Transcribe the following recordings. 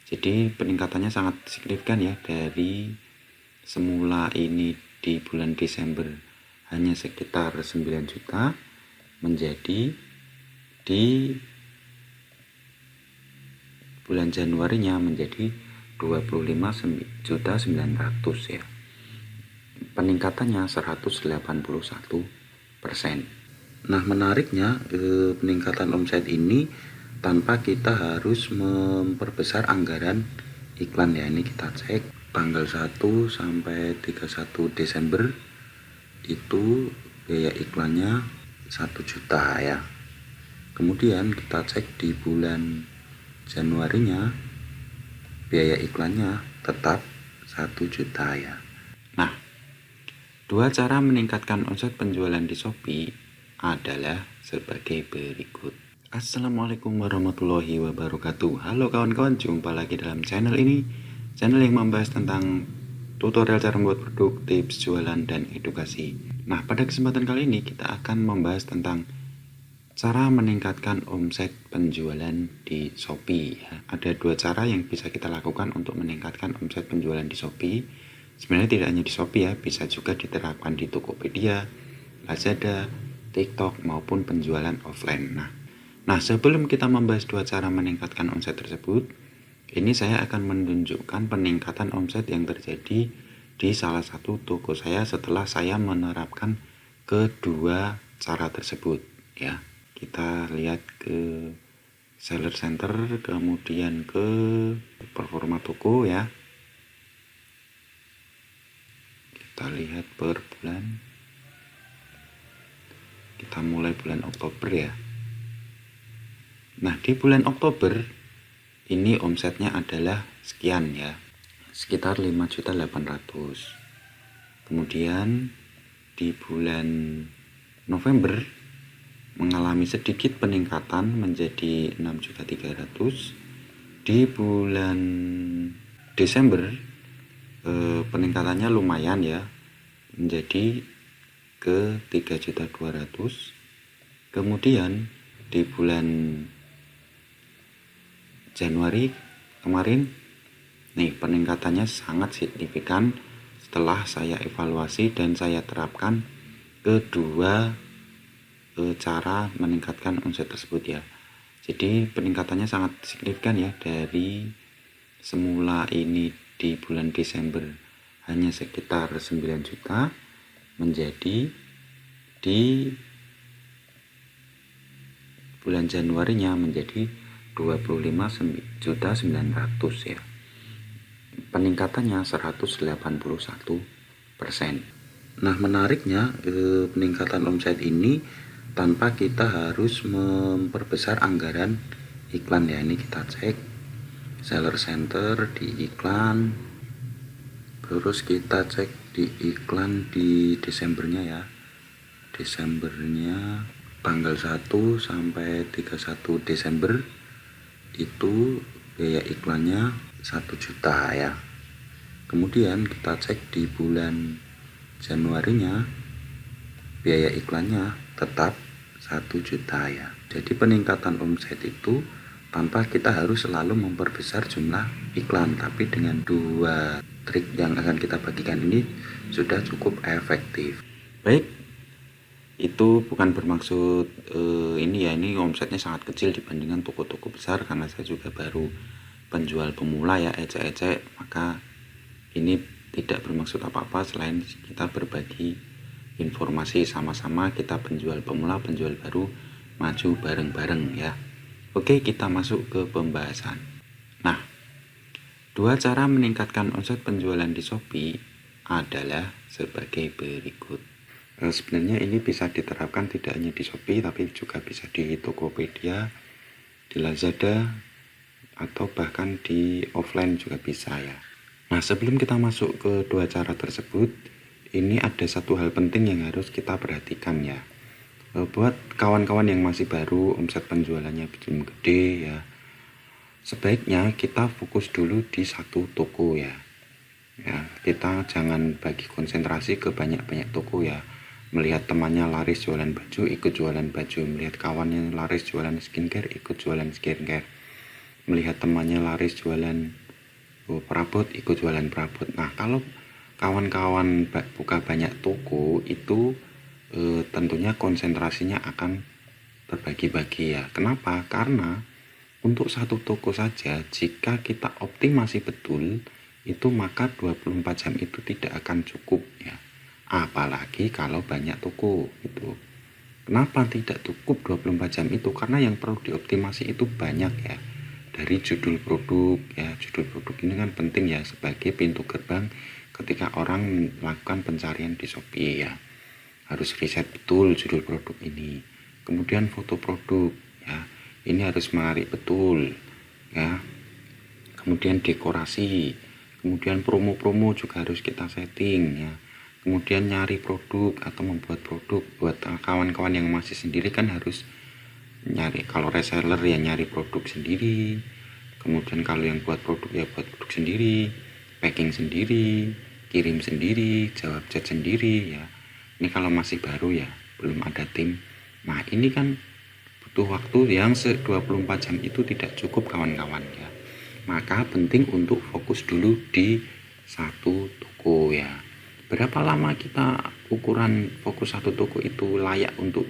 Jadi peningkatannya sangat signifikan ya, dari semula ini di bulan Desember hanya sekitar 9 juta menjadi di bulan Januarinya menjadi 25.900.000 ya. Peningkatannya 181%. Nah, menariknya peningkatan omset ini tanpa kita harus memperbesar anggaran iklan ya. Ini kita cek tanggal 1 sampai 31 Desember itu biaya iklannya 1 juta ya. Kemudian kita cek di bulan Januarinya biaya iklannya tetap 1 juta ya. Nah, dua cara meningkatkan omset penjualan di Shopee adalah sebagai berikut. Assalamualaikum warahmatullahi wabarakatuh. Halo kawan-kawan, jumpa lagi dalam channel ini, channel yang membahas tentang tutorial cara membuat produk, tips jualan, dan edukasi. Nah, pada kesempatan kali ini kita akan membahas tentang cara meningkatkan omset penjualan di Shopee. Ada dua cara yang bisa kita lakukan untuk meningkatkan omset penjualan di Shopee. Sebenarnya tidak hanya di Shopee ya, bisa juga diterapkan di Tokopedia, Lazada, TikTok, maupun penjualan offline. Nah, sebelum kita membahas dua cara meningkatkan omset tersebut, ini saya akan menunjukkan peningkatan omset yang terjadi di salah satu toko saya setelah saya menerapkan kedua cara tersebut ya. Kita lihat ke seller center, kemudian ke performa toko ya. Kita lihat per bulan. Kita mulai bulan Oktober ya. Nah, di bulan Oktober ini omsetnya adalah sekian ya, sekitar 5.800.000. Kemudian di bulan November mengalami sedikit peningkatan menjadi 6.300.000. Di bulan Desember peningkatannya lumayan ya, menjadi ke 3.200.000. Kemudian di bulan Januari kemarin nih peningkatannya sangat signifikan setelah saya evaluasi dan saya terapkan kedua cara meningkatkan omset tersebut ya. Jadi peningkatannya sangat signifikan ya, dari semula ini di bulan Desember hanya sekitar 9 juta menjadi di bulan Januarinya menjadi 25.900.000 ya. Peningkatannya 181%. Nah, menariknya peningkatan omset ini tanpa kita harus memperbesar anggaran iklan ya. Ini kita cek seller center di iklan, terus kita cek di iklan di Desembernya ya. Desembernya tanggal 1 sampai 31 Desember itu biaya iklannya 1 juta ya. Kemudian kita cek di bulan Januarinya biaya iklannya tetap 1 juta ya. Jadi peningkatan omset itu tanpa kita harus selalu memperbesar jumlah iklan, tapi dengan dua trik yang akan kita bagikan ini sudah cukup efektif. Baik, itu bukan bermaksud ini omsetnya sangat kecil dibandingkan toko-toko besar, karena saya juga baru penjual pemula ya, ecek-ecek, maka ini tidak bermaksud apa-apa selain kita berbagi informasi, sama-sama kita penjual pemula, penjual baru, maju bareng-bareng ya. Oke, kita masuk ke pembahasan. Nah, dua cara meningkatkan omset penjualan di Shopee adalah sebagai berikut. Sebenarnya ini bisa diterapkan tidak hanya di Shopee, tapi juga bisa di Tokopedia, di Lazada, atau bahkan di offline juga bisa ya. Nah, sebelum kita masuk ke dua cara tersebut, ini ada satu hal penting yang harus kita perhatikan ya. Buat kawan-kawan yang masih baru, omset penjualannya belum gede ya, sebaiknya kita fokus dulu di satu toko ya. Kita jangan bagi konsentrasi ke banyak-banyak toko ya. Melihat temannya laris jualan baju, ikut jualan baju. Melihat kawannya laris jualan skincare, ikut jualan skincare. melihat temannya laris jualan perabot, ikut jualan perabot. Nah, kalau kawan-kawan buka banyak toko itu tentunya konsentrasinya akan terbagi-bagi ya. Kenapa? Karena untuk satu toko saja jika kita optimasi betul itu maka 24 jam itu tidak akan cukup ya. Apalagi kalau banyak toko gitu. Kenapa tidak cukup 24 jam itu? Karena yang perlu dioptimasi itu banyak ya. Dari judul produk ya, judul produk ini kan penting ya sebagai pintu gerbang ketika orang melakukan pencarian di Shopee ya. Harus riset betul judul produk ini. Kemudian foto produk ya. Ini harus menarik betul ya. Kemudian dekorasi, kemudian promo-promo juga harus kita setting ya. Kemudian nyari produk atau membuat produk buat kawan-kawan yang masih sendiri kan harus nyari, kalau reseller ya nyari produk sendiri, kemudian kalau yang buat produk ya buat produk sendiri, packing sendiri, kirim sendiri, jawab chat sendiri ya. Ini kalau masih baru ya, belum ada tim. Nah ini kan butuh waktu yang 24 jam itu tidak cukup kawan-kawan ya. Maka penting untuk fokus dulu di satu toko ya. Berapa lama kita ukuran fokus satu toko itu layak untuk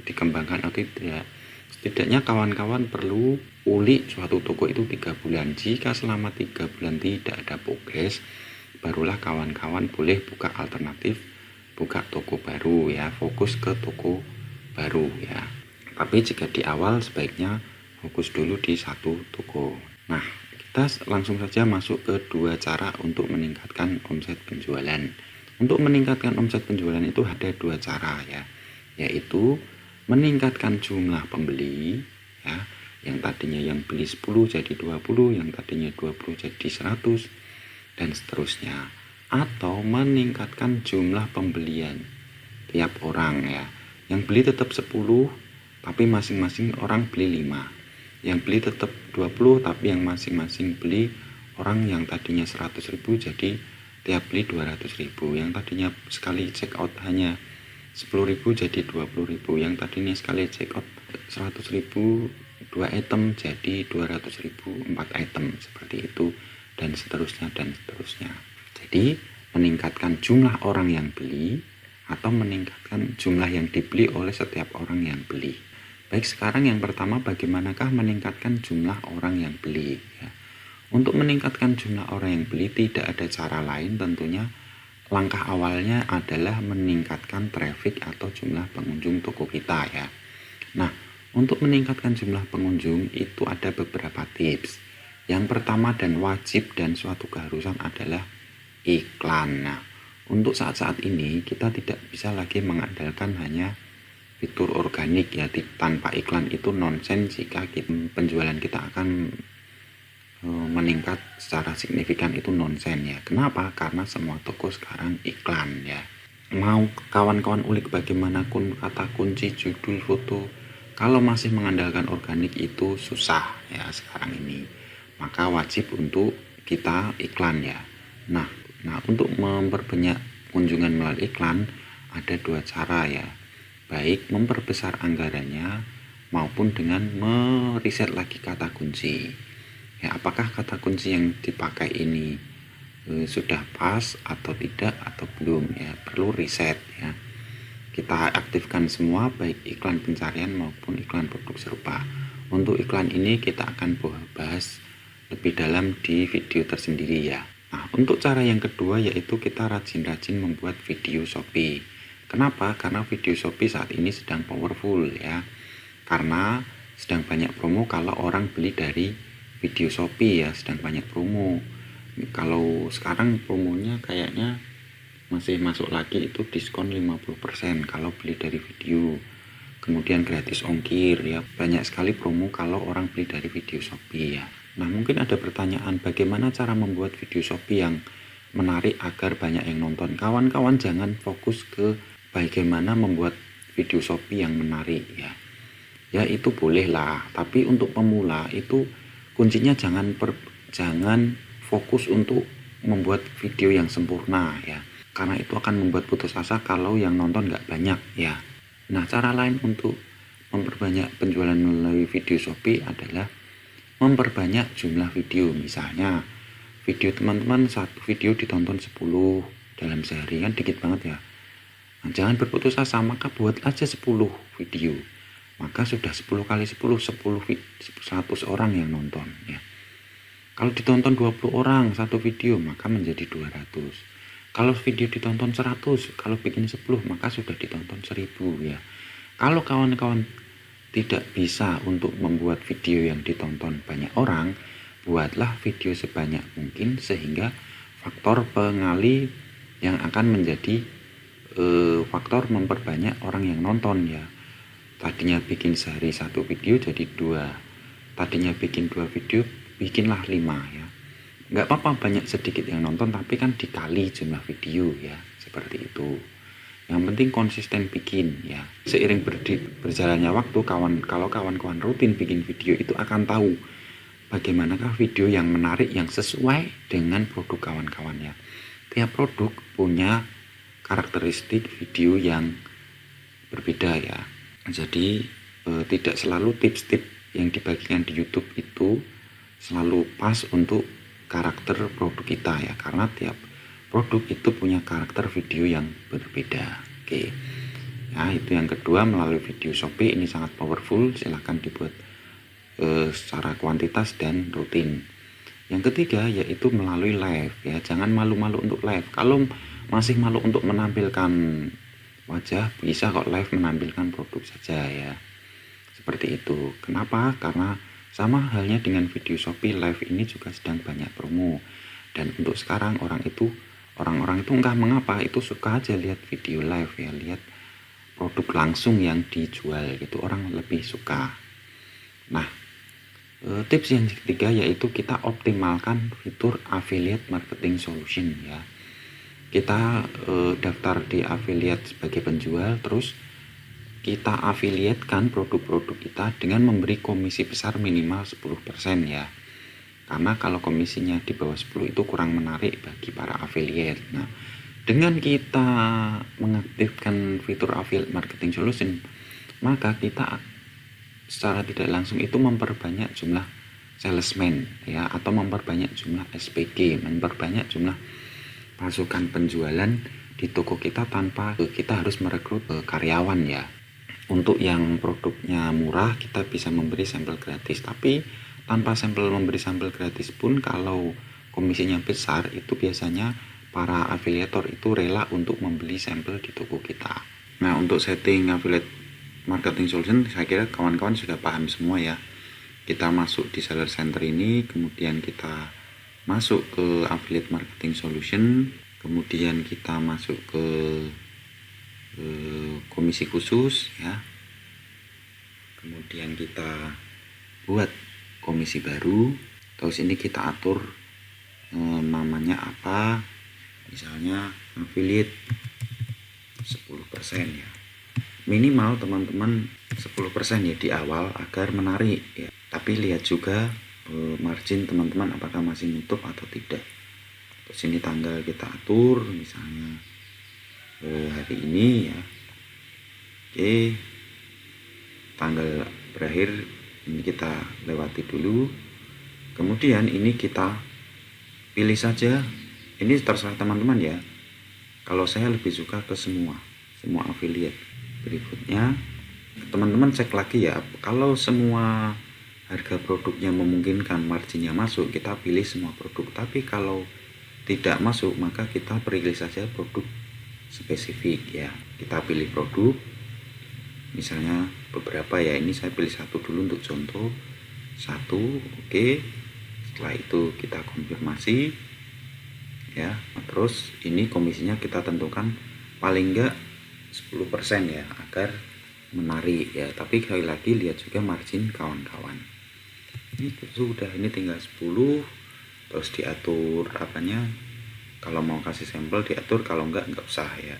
dikembangkan atau tidak? Setidaknya kawan-kawan perlu ulik suatu toko itu 3 bulan. Jika selama 3 bulan tidak ada progres, barulah kawan-kawan boleh buka alternatif, buka toko baru ya, fokus ke toko baru ya. Tapi jika di awal sebaiknya fokus dulu di satu toko. Nah, kita langsung saja masuk ke 2 cara untuk meningkatkan omset penjualan. Untuk meningkatkan omset penjualan itu ada 2 cara ya, yaitu meningkatkan jumlah pembeli ya, yang tadinya yang beli 10 jadi 20, yang tadinya 20 jadi 100 dan seterusnya, atau meningkatkan jumlah pembelian tiap orang ya. Yang beli tetap 10 tapi masing-masing orang beli 5, yang beli tetap 20 tapi yang masing-masing beli orang yang tadinya 100.000 jadi tiap beli 200.000, yang tadinya sekali check out hanya 10.000 jadi 20.000, yang tadinya sekali check out 100.000 2 item jadi 200.000 4 item, seperti itu dan seterusnya dan seterusnya. Jadi meningkatkan jumlah orang yang beli atau meningkatkan jumlah yang dibeli oleh setiap orang yang beli. Baik, sekarang yang pertama, bagaimanakah meningkatkan jumlah orang yang beli ya. Untuk meningkatkan jumlah orang yang beli tidak ada cara lain tentunya. Langkah awalnya adalah meningkatkan traffic atau jumlah pengunjung toko kita ya. Nah, untuk meningkatkan jumlah pengunjung itu ada beberapa tips. Yang pertama dan wajib dan suatu keharusan adalah iklan. Nah, untuk saat-saat ini kita tidak bisa lagi mengandalkan hanya fitur organik ya. Tanpa iklan itu nonsen jika penjualan kita akan meningkat secara signifikan, itu nonsen ya. Kenapa? Karena semua toko sekarang iklan ya. Mau kawan-kawan ulik bagaimana kata kunci, judul, foto, kalau masih mengandalkan organik itu susah ya sekarang ini. Maka wajib untuk kita iklan ya. Nah untuk memperbanyak kunjungan melalui iklan ada 2 cara ya. Baik memperbesar anggarannya maupun dengan meriset lagi kata kunci. Ya, apakah kata kunci yang dipakai ini sudah pas atau tidak atau belum ya, perlu riset ya. Kita aktifkan semua baik iklan pencarian maupun iklan produk serupa. Untuk iklan ini kita akan bahas lebih dalam di video tersendiri ya. Nah, untuk cara yang kedua yaitu kita rajin-rajin membuat video Shopee. Kenapa? Karena video Shopee saat ini sedang powerful ya. Karena sedang banyak promo kalau orang beli dari video Shopee ya, sedang banyak promo. Kalau sekarang promonya kayaknya masih masuk lagi, itu diskon 50% kalau beli dari video. Kemudian gratis ongkir ya, banyak sekali promo kalau orang beli dari video Shopee ya. Nah, mungkin ada pertanyaan bagaimana cara membuat video Shopee yang menarik agar banyak yang nonton. Kawan-kawan jangan fokus ke bagaimana membuat video Shopee yang menarik ya. Ya itu bolehlah, tapi untuk pemula itu kuncinya jangan fokus untuk membuat video yang sempurna ya, karena itu akan membuat putus asa kalau yang nonton nggak banyak ya. Nah, cara lain untuk memperbanyak penjualan melalui video Shopee adalah memperbanyak jumlah video. Misalnya video teman-teman, satu video ditonton 10 dalam sehari, kan dikit banget ya. Nah, jangan berputus asa, maka buat aja 10 video, maka sudah 10 kali 10, 100 orang yang nonton ya. Kalau ditonton 20 orang satu video, maka menjadi 200. Kalau video ditonton 100, kalau bikin 10, maka sudah ditonton 1000 ya. Kalau kawan-kawan tidak bisa untuk membuat video yang ditonton banyak orang, buatlah video sebanyak mungkin sehingga faktor pengali yang akan menjadi faktor memperbanyak orang yang nonton ya. Tadinya bikin sehari satu video jadi 2, tadinya bikin 2 video bikinlah 5 ya. Nggak apa-apa banyak sedikit yang nonton, tapi kan dikali jumlah video ya, seperti itu. Yang penting konsisten bikin ya. Seiring berjalannya waktu, kalau kawan-kawan rutin bikin video, itu akan tahu bagaimanakah video yang menarik, yang sesuai dengan produk kawan-kawan ya. Tiap produk punya karakteristik video yang berbeda ya. Jadi tidak selalu tips-tips yang dibagikan di YouTube itu selalu pas untuk karakter produk kita ya, karena tiap produk itu punya karakter video yang berbeda. Oke. Nah, itu yang kedua, melalui video Shopee ini sangat powerful, silahkan dibuat secara kuantitas dan rutin. Yang ketiga yaitu melalui live ya, jangan malu-malu untuk live. Kalau masih malu untuk menampilkan wajah, bisa kok live menampilkan produk saja ya, seperti itu. Kenapa? Karena sama halnya dengan video Shopee, live ini juga sedang banyak promo. Dan untuk sekarang orang-orang itu entah mengapa itu suka aja lihat video live ya, lihat produk langsung yang dijual gitu, orang lebih suka. Nah, tips yang ketiga yaitu kita optimalkan fitur affiliate marketing solution ya. Kita daftar di affiliate sebagai penjual, terus kita afiliatkan produk-produk kita dengan memberi komisi besar minimal 10% ya. Karena kalau komisinya di bawah 10 itu kurang menarik bagi para affiliate. Nah, dengan kita mengaktifkan fitur affiliate marketing solution, maka kita secara tidak langsung itu memperbanyak jumlah salesman ya, atau memperbanyak jumlah SPG, memperbanyak jumlah pasukan penjualan di toko kita tanpa kita harus merekrut karyawan ya. Untuk yang produknya murah kita bisa memberi sampel gratis, tapi tanpa memberi sampel gratis pun kalau komisinya besar, itu biasanya para afiliator itu rela untuk membeli sampel di toko kita. Nah, untuk setting affiliate marketing solution saya kira kawan-kawan sudah paham semua ya. Kita masuk di seller center ini, kemudian kita masuk ke affiliate marketing solution, kemudian kita masuk ke komisi khusus ya, kemudian kita buat komisi baru, terus ini kita atur namanya apa, misalnya affiliate 10% ya, minimal teman-teman 10% ya di awal agar menarik ya. Tapi lihat juga margin teman-teman apakah masih nutup atau tidak. Terus ini tanggal kita atur, misalnya hari ini ya. Oke, tanggal berakhir ini kita lewati dulu. Kemudian ini kita pilih saja, ini terserah teman-teman ya. Kalau saya lebih suka ke semua affiliate. Berikutnya teman-teman cek lagi ya, kalau semua harga produknya memungkinkan marginnya masuk, kita pilih semua produk. Tapi kalau tidak masuk, maka kita pilih saja produk spesifik ya. Kita pilih produk, misalnya beberapa ya, ini saya pilih satu dulu untuk contoh, satu. Oke, setelah itu kita konfirmasi ya. Terus ini komisinya kita tentukan paling enggak 10% ya, agar menarik ya. Tapi sekali lagi lihat juga margin kawan-kawan. Ini sudah, ini tinggal 10, terus diatur apanya, kalau mau kasih sampel diatur, kalau enggak usah ya.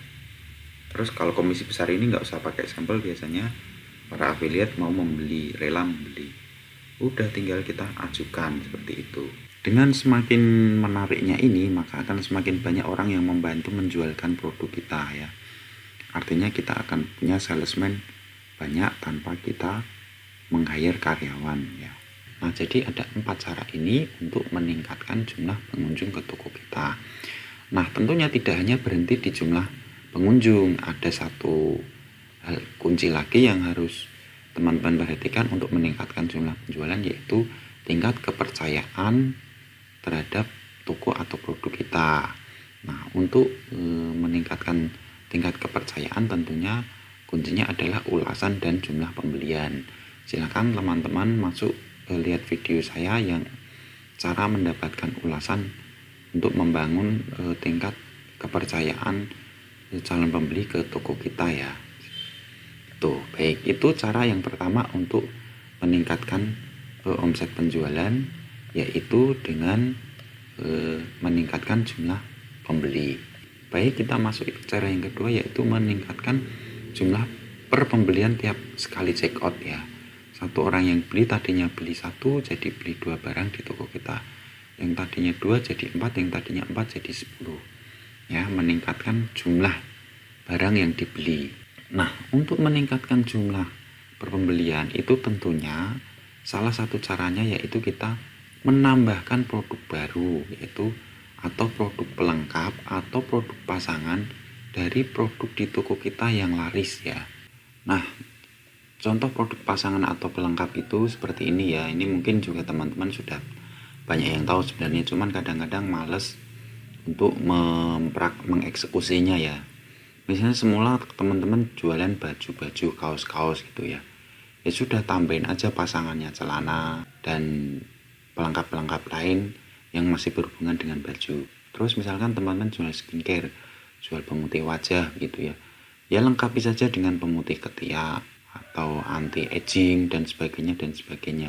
Terus kalau komisi besar ini nggak usah pakai sampel, biasanya para affiliate mau membeli, rela membeli. Udah tinggal kita ajukan seperti itu. Dengan semakin menariknya ini, maka akan semakin banyak orang yang membantu menjualkan produk kita ya. Artinya kita akan punya salesman banyak tanpa kita meng-hire karyawan ya. Nah, jadi ada 4 cara ini untuk meningkatkan jumlah pengunjung ke toko kita. Nah, tentunya tidak hanya berhenti di jumlah pengunjung, ada satu hal kunci lagi yang harus teman-teman perhatikan untuk meningkatkan jumlah penjualan, yaitu tingkat kepercayaan terhadap toko atau produk kita. Nah, untuk meningkatkan tingkat kepercayaan tentunya kuncinya adalah ulasan dan jumlah pembelian. Silakan teman-teman masuk lihat video saya yang cara mendapatkan ulasan untuk membangun tingkat kepercayaan calon pembeli ke toko kita ya. Tuh, baik, itu cara yang pertama untuk meningkatkan omset penjualan, yaitu dengan meningkatkan jumlah pembeli. Baik, kita masuk ke cara yang kedua, yaitu meningkatkan jumlah per pembelian tiap sekali check out ya. Satu orang yang beli tadinya beli 1 jadi beli 2 barang di toko kita, yang tadinya 2 jadi 4, yang tadinya 4 jadi 10 ya, meningkatkan jumlah barang yang dibeli. Nah, untuk meningkatkan jumlah perpembelian itu tentunya salah satu caranya yaitu kita menambahkan produk baru, yaitu atau produk pelengkap atau produk pasangan dari produk di toko kita yang laris ya. Nah, contoh produk pasangan atau pelengkap itu seperti ini ya. Ini mungkin juga teman-teman sudah banyak yang tahu sebenarnya, cuman kadang-kadang males untuk mengeksekusinya ya. Misalnya semula teman-teman jualan baju-baju, kaos-kaos gitu ya. Ya sudah, tambahin aja pasangannya celana dan pelengkap-pelengkap lain yang masih berhubungan dengan baju. Terus misalkan teman-teman jual skincare, jual pemutih wajah gitu ya. Ya lengkapi saja dengan pemutih ketiak atau anti aging dan sebagainya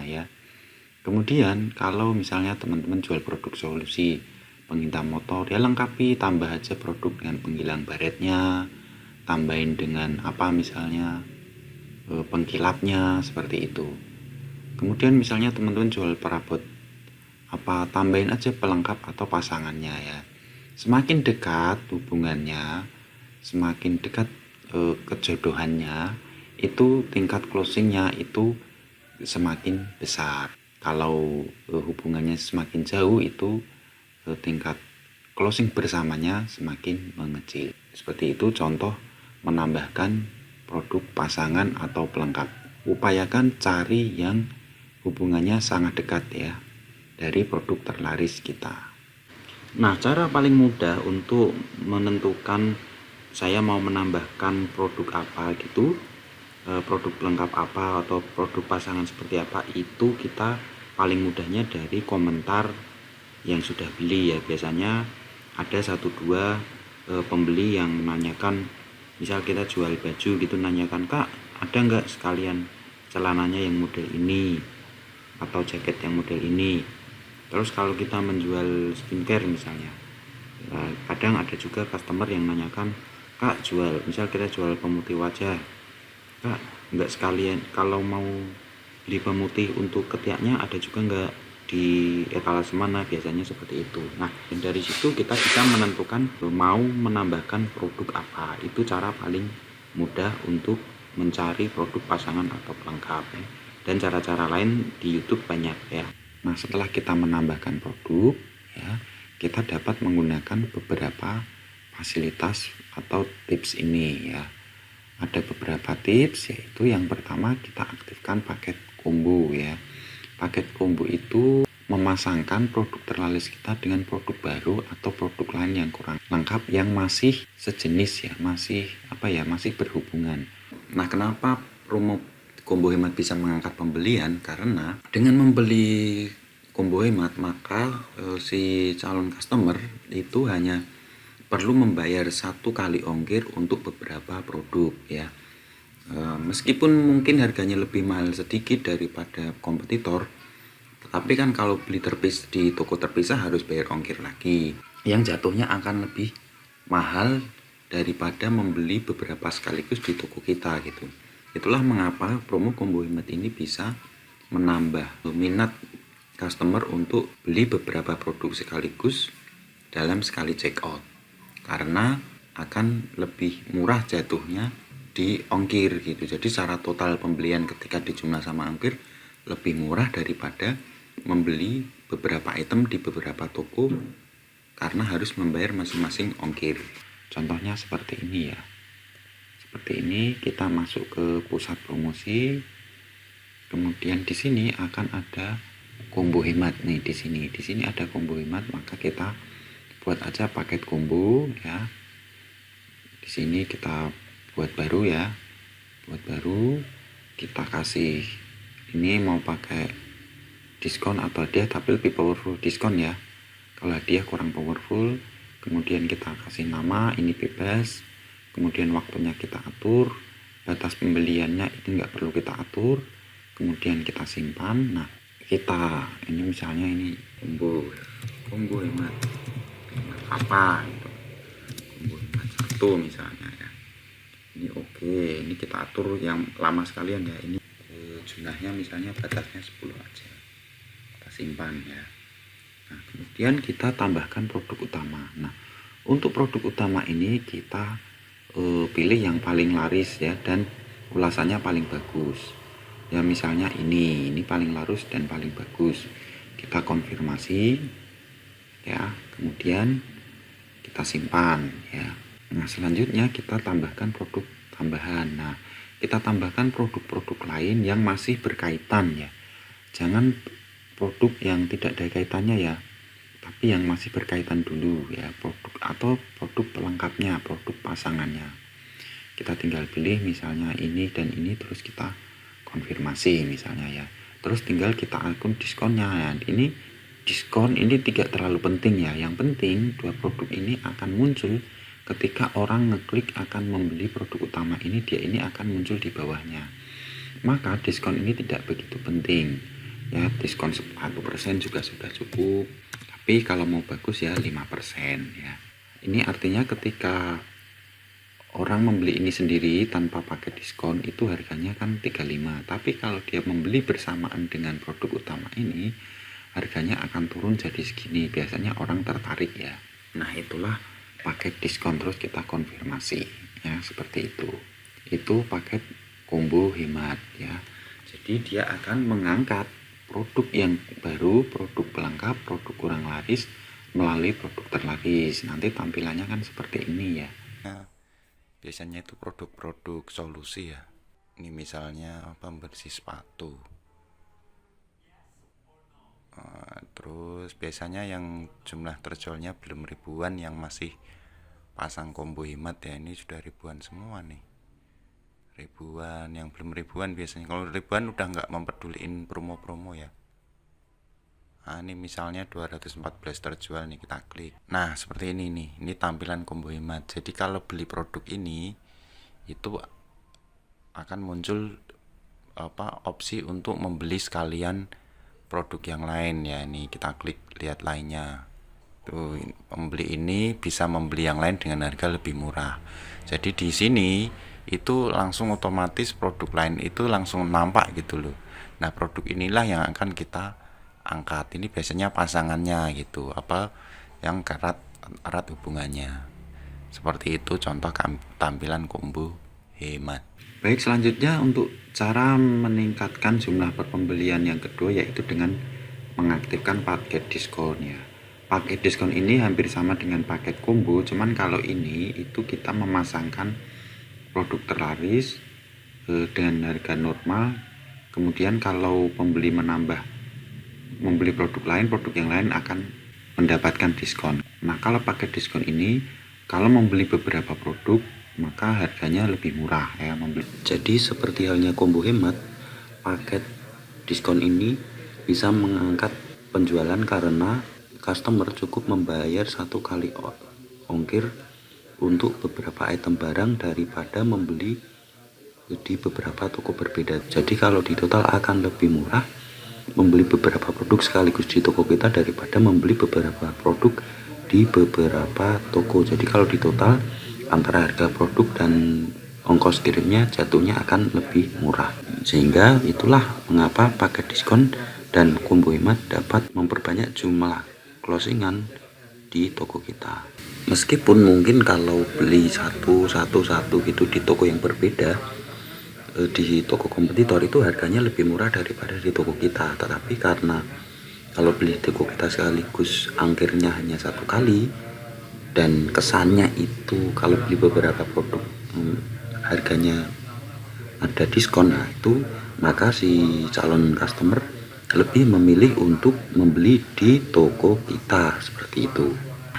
ya. Kemudian kalau misalnya teman-teman jual produk solusi penghitam motor, ya lengkapi, tambah aja produk dengan penghilang baretnya, tambahin dengan apa misalnya pengkilapnya seperti itu. Kemudian misalnya teman-teman jual perabot apa, tambahin aja pelengkap atau pasangannya ya. Semakin dekat hubungannya, semakin dekat kejodohannya, itu tingkat closingnya itu semakin besar. Kalau hubungannya semakin jauh, itu tingkat closing bersamanya semakin mengecil. Seperti itu contoh menambahkan produk pasangan atau pelengkap. Upayakan cari yang hubungannya sangat dekat ya dari produk terlaris kita. Nah, cara paling mudah untuk menentukan saya mau menambahkan produk apa gitu, produk pelengkap apa atau produk pasangan seperti apa, itu kita paling mudahnya dari komentar yang sudah beli ya. Biasanya ada 1-2 pembeli yang menanyakan, misal kita jual baju gitu, nanyakan, "Kak, ada nggak sekalian celananya yang model ini atau jaket yang model ini?" Terus kalau kita menjual skincare misalnya, kadang ada juga customer yang nanyakan, "Kak, jual," misal kita jual pemutih wajah, "Kak, nggak sekalian kalau mau beli pemutih untuk ketiaknya ada juga nggak di etalase mana?" Biasanya seperti itu. Nah, dari situ kita bisa menentukan mau menambahkan produk apa. Itu cara paling mudah untuk mencari produk pasangan atau pelengkap ya. Dan cara-cara lain di YouTube banyak ya. Nah, setelah kita menambahkan produk ya, kita dapat menggunakan beberapa fasilitas atau tips ini ya. Ada beberapa tips, yaitu yang pertama kita aktifkan paket combo ya. Paket combo itu memasangkan produk terlaris kita dengan produk baru atau produk lain yang kurang lengkap yang masih sejenis ya, masih berhubungan. Nah, kenapa promo combo hemat bisa mengangkat pembelian? Karena dengan membeli combo hemat, maka si calon customer itu hanya perlu membayar 1 kali ongkir untuk beberapa produk ya. Meskipun mungkin harganya lebih mahal sedikit daripada kompetitor, tetapi kan kalau beli di toko terpisah harus bayar ongkir lagi, yang jatuhnya akan lebih mahal daripada membeli beberapa sekaligus di toko kita gitu. Itulah mengapa promo combo hemat ini bisa menambah minat customer untuk beli beberapa produk sekaligus dalam sekali check out, karena akan lebih murah jatuhnya di ongkir gitu. Jadi secara total pembelian ketika dijumlah sama ongkir lebih murah daripada membeli beberapa item di beberapa toko karena harus membayar masing-masing ongkir. Contohnya seperti ini ya. Seperti ini kita masuk ke pusat promosi. Kemudian di sini akan ada combo hemat nih di sini. Di sini ada combo hemat, maka kita buat aja paket combo ya. Di sini kita buat baru ya. Buat baru kita kasih ini mau pakai diskon atau hadiah tapi lebih powerful diskon ya. Kalau hadiah kurang powerful, kemudian kita kasih nama ini bebas. Kemudian waktunya kita atur, batas pembeliannya ini nggak perlu kita atur, kemudian kita simpan. Nah kita ini misalnya ini combo hemat apa gitu, combo hemat 1 misalnya ya. Ini oke, ini kita atur yang lama sekalian ya. Ini jumlahnya misalnya batasnya 10 aja, kita simpan ya. Nah kemudian kita tambahkan produk utama. Nah untuk produk utama ini kita pilih yang paling laris ya dan ulasannya paling bagus ya. Misalnya ini paling laris dan paling bagus, kita konfirmasi ya, kemudian kita simpan ya. Nah selanjutnya kita tambahkan produk tambahan. Nah kita tambahkan produk-produk lain yang masih berkaitan ya, jangan produk yang tidak ada kaitannya ya, tapi yang masih berkaitan dulu ya, produk atau produk pelengkapnya, produk pasangannya. Kita tinggal pilih misalnya ini dan ini, terus kita konfirmasi misalnya ya. Terus tinggal kita akun diskonnya. Nah, ini diskon ini tidak terlalu penting ya. Yang penting dua produk ini akan muncul ketika orang ngeklik akan membeli produk utama ini, dia ini akan muncul di bawahnya. Maka diskon ini tidak begitu penting ya, diskon 1% juga sudah cukup. Tapi kalau mau bagus ya 5% ya. Ini artinya ketika orang membeli ini sendiri tanpa pakai diskon itu harganya kan 35. Tapi kalau dia membeli bersamaan dengan produk utama ini, harganya akan turun jadi segini. Biasanya orang tertarik ya. Nah itulah paket diskon, terus kita konfirmasi ya, seperti itu. Itu paket combo hemat ya. Jadi dia akan mengangkat produk yang baru, produk pelengkap, produk kurang laris melalui produk terlaris. Nanti tampilannya kan seperti ini ya. Nah, biasanya itu produk-produk solusi ya. Ini misalnya pembersih sepatu. Terus biasanya yang jumlah terjualnya belum ribuan, yang masih pasang combo hemat ya, ini sudah ribuan semua nih. Ribuan, yang belum ribuan biasanya. Kalau ribuan udah nggak mempeduliin promo-promo ya. Nah, ini misalnya 214 terjual nih, kita klik. Nah seperti ini nih, ini tampilan combo hemat. Jadi kalau beli produk ini itu akan muncul opsi untuk membeli sekalian produk yang lain ya. Ini kita klik lihat lainnya. Tuh, pembeli ini bisa membeli yang lain dengan harga lebih murah. Jadi di sini itu langsung otomatis produk lain itu langsung nampak gitu loh. Nah produk inilah yang akan kita angkat. Ini biasanya pasangannya gitu, apa yang erat hubungannya. Seperti itu contoh tampilan combo hemat. Baik, selanjutnya untuk cara meningkatkan jumlah pembelian yang kedua yaitu dengan mengaktifkan paket diskon ya. Paket diskon ini hampir sama dengan paket combo, cuman kalau ini itu kita memasangkan produk terlaris dengan harga normal. Kemudian kalau pembeli membeli produk lain, produk yang lain akan mendapatkan diskon. Nah kalau paket diskon ini, kalau membeli beberapa produk maka harganya lebih murah ya. Jadi seperti halnya combo hemat, paket diskon ini bisa mengangkat penjualan karena customer cukup membayar satu kali ongkir untuk beberapa item barang daripada membeli di beberapa toko berbeda. Jadi kalau di total akan lebih murah membeli beberapa produk sekaligus di toko kita daripada membeli beberapa produk di beberapa toko. Jadi kalau di total antara harga produk dan ongkos kirimnya jatuhnya akan lebih murah. Sehingga itulah mengapa paket diskon dan combo hemat dapat memperbanyak jumlah closingan di toko kita. Meskipun mungkin kalau beli satu gitu di toko yang berbeda di toko kompetitor itu harganya lebih murah daripada di toko kita. Tetapi karena kalau beli di toko kita sekaligus angkirnya hanya satu kali, dan kesannya itu kalau beli beberapa produk harganya ada diskon, nah itu maka si calon customer lebih memilih untuk membeli di toko kita seperti itu.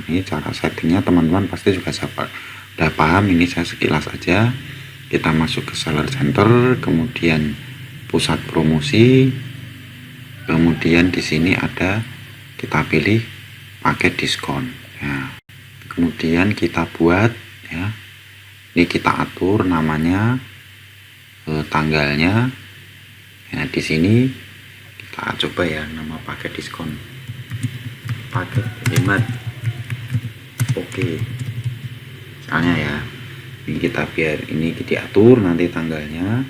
Ini cara settingnya, teman-teman pasti juga udah paham. Ini saya sekilas aja. Kita masuk ke seller center, kemudian pusat promosi, kemudian di sini ada kita pilih paket diskon ya. Kemudian kita buat ya, ini kita atur namanya, tanggalnya ya. Di sini kita coba ya nama paket diskon, paket hemat, oke misalnya ya. Ini kita biar ini diatur nanti tanggalnya,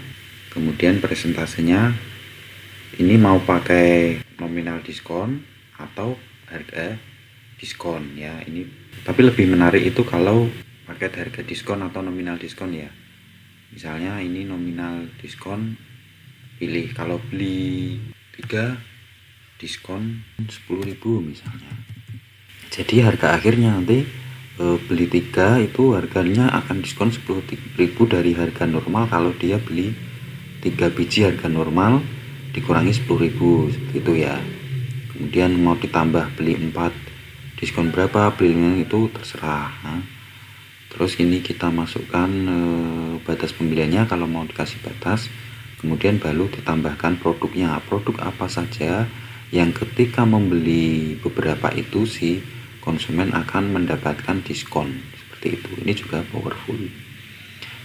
kemudian presentasenya ini mau pakai nominal diskon atau harga diskon ya. Ini tapi lebih menarik itu kalau paket harga diskon atau nominal diskon ya. Misalnya ini nominal diskon, pilih kalau beli 3 diskon 10.000 misalnya. Jadi harga akhirnya nanti beli 3 itu harganya akan diskon 10.000 dari harga normal. Kalau dia beli 3 biji harga normal dikurangi 10.000 seperti itu ya. Kemudian mau ditambah beli 4 diskon berapa, belinya itu terserah. Nah, terus ini kita masukkan batas pembeliannya kalau mau dikasih batas, kemudian baru ditambahkan produknya, produk apa saja yang ketika membeli beberapa itu si konsumen akan mendapatkan diskon seperti itu. Ini juga powerful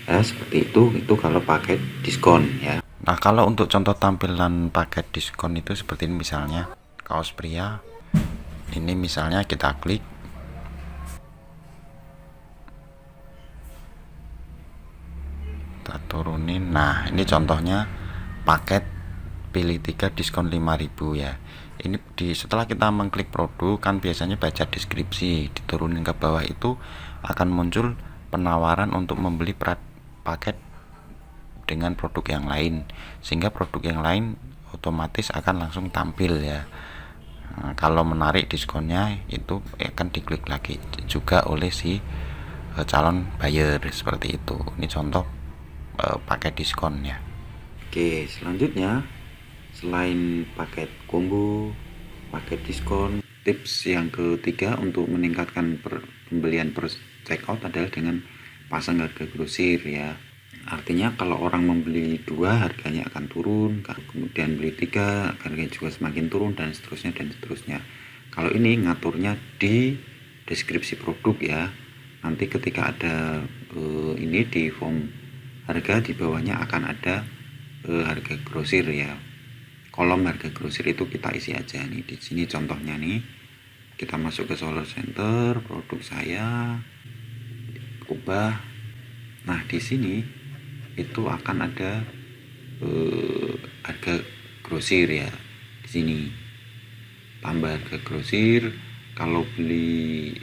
ya, seperti itu kalau paket diskon ya. Nah, kalau untuk contoh tampilan paket diskon itu seperti ini, misalnya kaos pria ini, misalnya kita klik, kita turunin. Nah, ini contohnya paket pilih 3 diskon 5.000 ya. Ini setelah kita mengklik produk kan biasanya baca deskripsi, diturunin ke bawah itu akan muncul penawaran untuk membeli paket dengan produk yang lain, sehingga produk yang lain otomatis akan langsung tampil ya. Nah, kalau menarik diskonnya itu akan diklik lagi juga oleh si calon buyer seperti itu. Ini contoh paket diskon ya. Oke, selanjutnya selain paket combo, paket diskon, tips yang ketiga untuk meningkatkan pembelian per checkout adalah dengan pasang harga grosir ya. Artinya kalau orang membeli 2 harganya akan turun, kemudian beli 3 harganya juga semakin turun, dan seterusnya dan seterusnya. Kalau ini ngaturnya di deskripsi produk ya. Nanti ketika ada ini di form harga, di bawahnya akan ada harga grosir ya. Kolom harga grosir itu kita isi aja nih. Di sini contohnya nih, kita masuk ke seller center, produk saya, ubah. Nah, di sini itu akan ada harga grosir ya. Di sini tambah harga grosir, kalau beli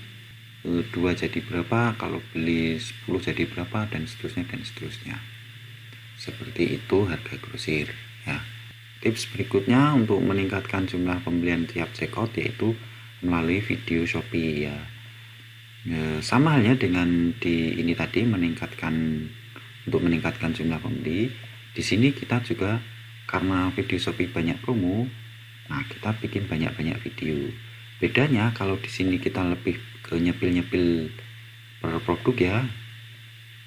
2 jadi berapa, kalau beli 10 jadi berapa, dan seterusnya dan seterusnya. Seperti itu harga grosir ya. Tips berikutnya untuk meningkatkan jumlah pembelian tiap checkout yaitu melalui video Shopee ya. Sama halnya dengan di ini tadi, untuk meningkatkan jumlah pembeli. Di sini kita juga karena video Shopee banyak promo, nah kita bikin banyak-banyak video. Bedanya kalau di sini kita lebih ke nyepil-nyepil per produk ya,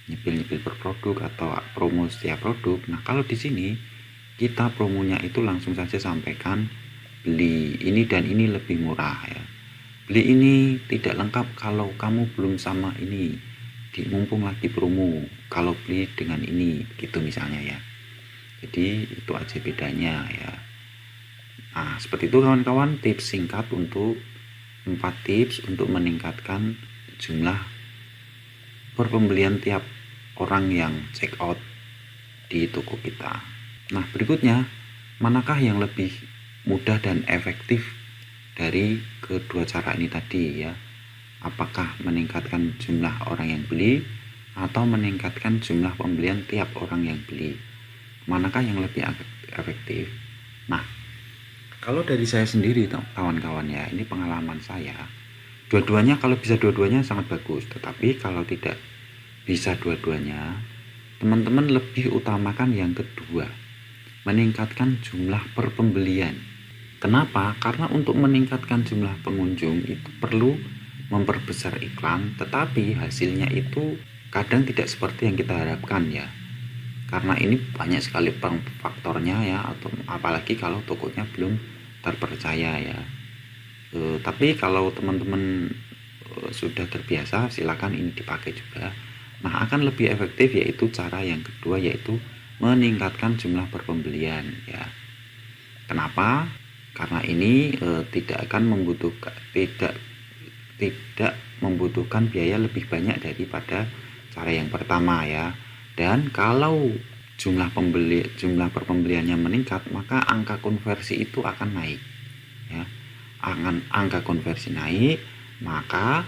nyepil-nyepil per produk atau promo setiap produk. Nah, kalau di sini kita promonya itu langsung saja sampaikan, beli ini dan ini lebih murah ya. Beli ini tidak lengkap kalau kamu belum sama ini, mumpung lagi promo kalau beli dengan ini gitu misalnya ya. Jadi itu aja bedanya ya. Nah, seperti itu kawan-kawan, tips singkat untuk 4 tips untuk meningkatkan jumlah pembelian tiap orang yang check out di toko kita. Nah, berikutnya, manakah yang lebih mudah dan efektif dari kedua cara ini tadi ya? Apakah meningkatkan jumlah orang yang beli atau meningkatkan jumlah pembelian tiap orang yang beli? manakah yang lebih efektif? Nah, kalau dari saya sendiri kawan-kawan ya, ini pengalaman saya, dua-duanya kalau bisa dua-duanya sangat bagus, tetapi kalau tidak bisa dua-duanya, teman-teman lebih utamakan yang kedua, meningkatkan jumlah perpembelian. Kenapa? Karena untuk meningkatkan jumlah pengunjung itu perlu memperbesar iklan, tetapi hasilnya itu kadang tidak seperti yang kita harapkan ya. Karena ini banyak sekali faktornya ya, atau apalagi kalau tokonya belum terpercaya ya. Tapi kalau teman-teman sudah terbiasa, silakan ini dipakai juga. Nah, akan lebih efektif yaitu cara yang kedua, yaitu meningkatkan jumlah perpembelian ya. Kenapa? Karena ini tidak membutuhkan biaya lebih banyak daripada cara yang pertama ya. Dan kalau jumlah perpembeliannya meningkat, maka angka konversi itu akan naik ya. Angka konversi naik, maka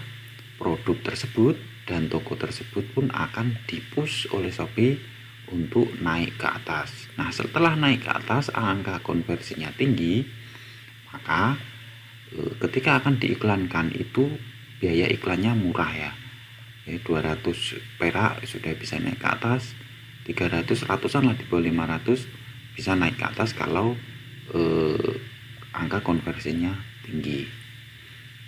produk tersebut dan toko tersebut pun akan dipush oleh Shopee untuk naik ke atas. Nah, setelah naik ke atas, angka konversinya tinggi, maka ketika akan diiklankan itu biaya iklannya murah ya. 200 perak sudah bisa naik ke atas, 300 ratusan lah, di bawah 500 bisa naik ke atas kalau angka konversinya tinggi.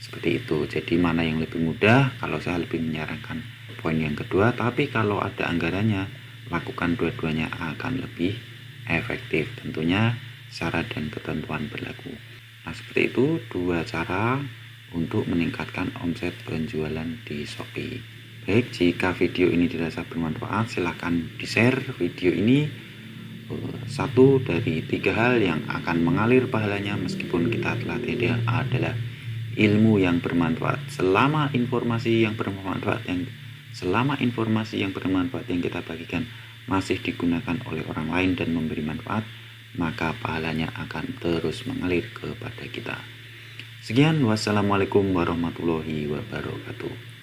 Seperti itu. Jadi mana yang lebih mudah? Kalau saya lebih menyarankan poin yang kedua, tapi kalau ada anggarannya, lakukan dua-duanya akan lebih efektif. Tentunya syarat dan ketentuan berlaku. Nah, seperti itu dua cara untuk meningkatkan omset penjualan di Shopee. Baik, jika video ini dirasa bermanfaat, silahkan di-share video ini. Satu dari 3 hal yang akan mengalir pahalanya meskipun kita telah tidak adalah ilmu yang bermanfaat. Selama informasi yang bermanfaat yang kita bagikan masih digunakan oleh orang lain dan memberi manfaat, maka pahalanya akan terus mengalir kepada kita. Sekian, wassalamualaikum warahmatullahi wabarakatuh.